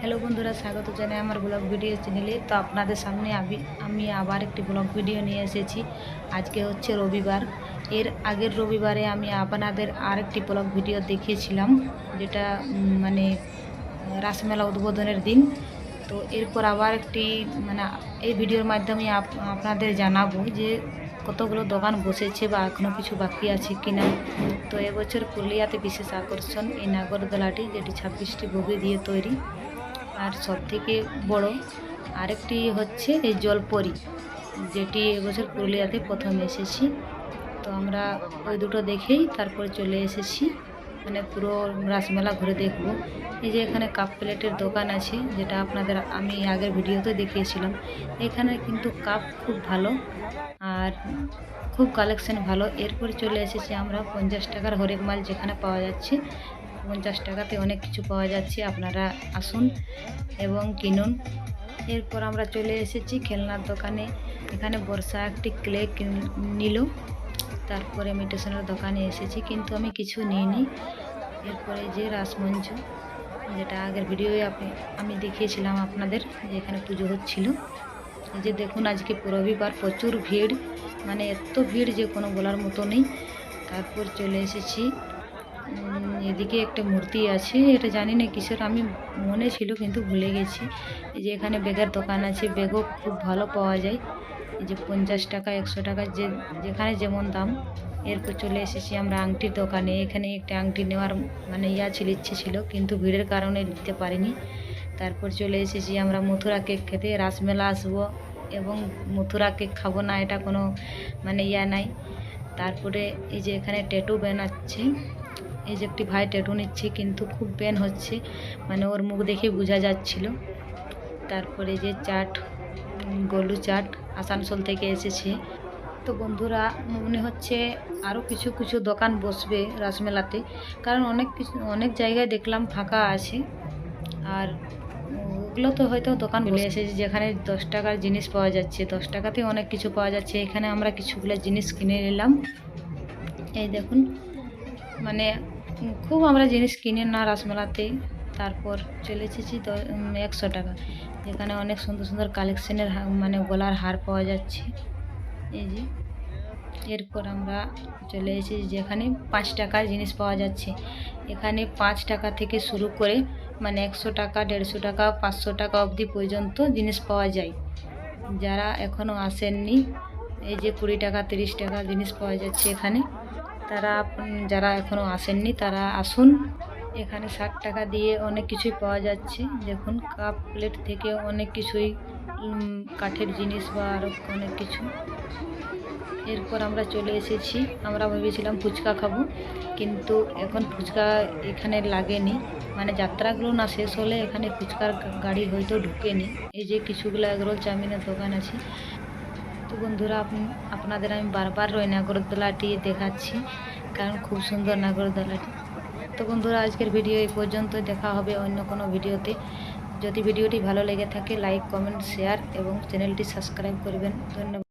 Hello বন্ধুরা, স্বাগত জানাই আমার ব্লগ ভিডিও চ্যানেলে। তো আপনাদের সামনে আমি আবার একটি ব্লগ ভিডিও নিয়ে এসেছি। আজকে হচ্ছে রবিবার। এর আগের রবিবারে আমি আপনাদের আরেকটি ব্লগ ভিডিও দেখিয়েছিলাম, যেটা মানে রাসমেলা উদ্বোধনের দিন। তো এরপর আবার একটি এই ভিডিওর মাধ্যমে আপনাদের জানাবো যে কতগুলো দোকান বসেছে বা এখনও কিছু বাকি আছে কিনা। তো এবছর পুরুলিয়াতে বিশেষ আকর্ষণ এই নাগরদোলাটি, যেটি 26টি বগি দিয়ে তৈরি। আর সবথেকে বড় আরেকটি হচ্ছে এই জলপরি, যেটি এবছর পুরুলিয়াতে প্রথম এসেছি। তো আমরা ওই দুটো দেখেই তারপরে চলে এসেছি, পুরো রাসমেলা ঘুরে দেখব। এই যে এখানে কাপ প্লেটের দোকান আছে, যেটা আপনাদের আমি আগের ভিডিওতে দেখিয়েছিলাম। এখানে কিন্তু কাপ খুব ভালো আর খুব কালেকশন ভালো। এরপরে চলে এসেছি আমরা 50 টাকার হরেক মাল, যেখানে পাওয়া যাচ্ছে 50 টাকাতে অনেক কিছু পাওয়া যাচ্ছে। আপনারা আসুন এবং কিনুন। এরপর আমরা চলে এসেছি খেলনার দোকানে। এখানে বর্ষা একটি ক্লে নিল। তারপরে ইমিটেশনের দোকানে এসেছি, কিন্তু আমি কিছু নিইনি। এরপরে যে রাসমঞ্চ, যেটা আগের ভিডিওয়ে আমি দেখিয়েছিলাম আপনাদের, যে এখানে পুজো হচ্ছিল। এই যে দেখুন, আজকে রবিবার, প্রচুর ভিড়, এত ভিড় যে কোনো বলার মতো নেই। তারপর চলে এসেছি, এদিকে একটা মূর্তি আছে, এটা জানি না কিসের, আমি মনে ছিল কিন্তু ভুলে গেছি। এই যে এখানে ব্যাগের দোকান আছে, ব্যাগও খুব ভালো পাওয়া যায়। এই যে 50 টাকা 100 টাকা যেখানে যেমন দাম। এরপর চলে এসেছি আমরা আংটির দোকানে। এখানে একটা আংটি নেওয়ার ইচ্ছে ছিল, কিন্তু ভিড়ের কারণে নিতে পারিনি। তারপর চলে এসেছি আমরা মথুরা কেক খেতে। রাসমেলা আসবো এবং মথুরা কেক খাবো না, এটা কোনো নাই। তারপরে এই যে এখানে ট্যাটু বানাচ্ছে। এই যে একটি ভাই ট্যাটু নিচ্ছে, কিন্তু খুব পেন হচ্ছে, ওর মুখ দেখে বোঝা যাচ্ছিল। তারপরে যে চাট, গোলু চাট আসানসোল থেকে এসেছে। তো বন্ধুরা, মনে হচ্ছে আরও কিছু কিছু দোকান বসবে রাসমেলাতে, কারণ অনেক জায়গায় দেখলাম ফাঁকা আছে। আর ওগুলো তো হয়তো দোকান বলে এসেছে, যেখানে 10 টাকার জিনিস পাওয়া যাচ্ছে, 10 টাকাতে অনেক কিছু পাওয়া যাচ্ছে। এখানে আমরা কিছুগুলো জিনিস কিনে নিলাম। এই দেখুন, খুব আমরা জিনিস কিনে না রাসমেলাতে। তারপর চলে এসেছি 100 টাকা, যেখানে অনেক সুন্দর সুন্দর কালেকশনের গলার হার পাওয়া যাচ্ছে। এই যে এরপর আমরা চলে এসেছি যেখানে 5 টাকার জিনিস পাওয়া যাচ্ছে। এখানে 5 টাকা থেকে শুরু করে 100 টাকা, 150 টাকা, 500 টাকা অবধি পর্যন্ত জিনিস পাওয়া যায়। যারা এখনও আসেননি, এই যে 20 টাকা 30 টাকা জিনিস পাওয়া যাচ্ছে এখানে। যারা এখনও আসেননি তারা আসুন। এখানে 60 টাকা দিয়ে অনেক কিছুই পাওয়া যাচ্ছে। দেখুন, কাপ প্লেট থেকে অনেক কিছুই, কাঠের জিনিস বা আরও অনেক কিছু। এরপর আমরা চলে এসেছি, আমরা ভেবেছিলাম ফুচকা খাবো, কিন্তু এখন ফুচকা এখানে লাগেনি। যাত্রাগুলো না শেষ হলে এখানে ফুচকার গাড়ি হয়তো ঢুকেনি। এই যে কিছুগুলো এগরোল চাউমিনের দোকান আছে। তো বন্ধুরা, আপনাদের আমি বারবার ওই নাগরদোলাটি দেখাচ্ছি, কারণ খুব সুন্দর নাগরদোলাটি। তো বন্ধুরা, আজকের ভিডিও এই পর্যন্ত। দেখা হবে অন্য কোনো ভিডিওতে। যদি ভিডিওটি ভালো লেগে থাকে, লাইক, কমেন্ট, শেয়ার এবং চ্যানেলটি সাবস্ক্রাইব করবেন। ধন্যবাদ।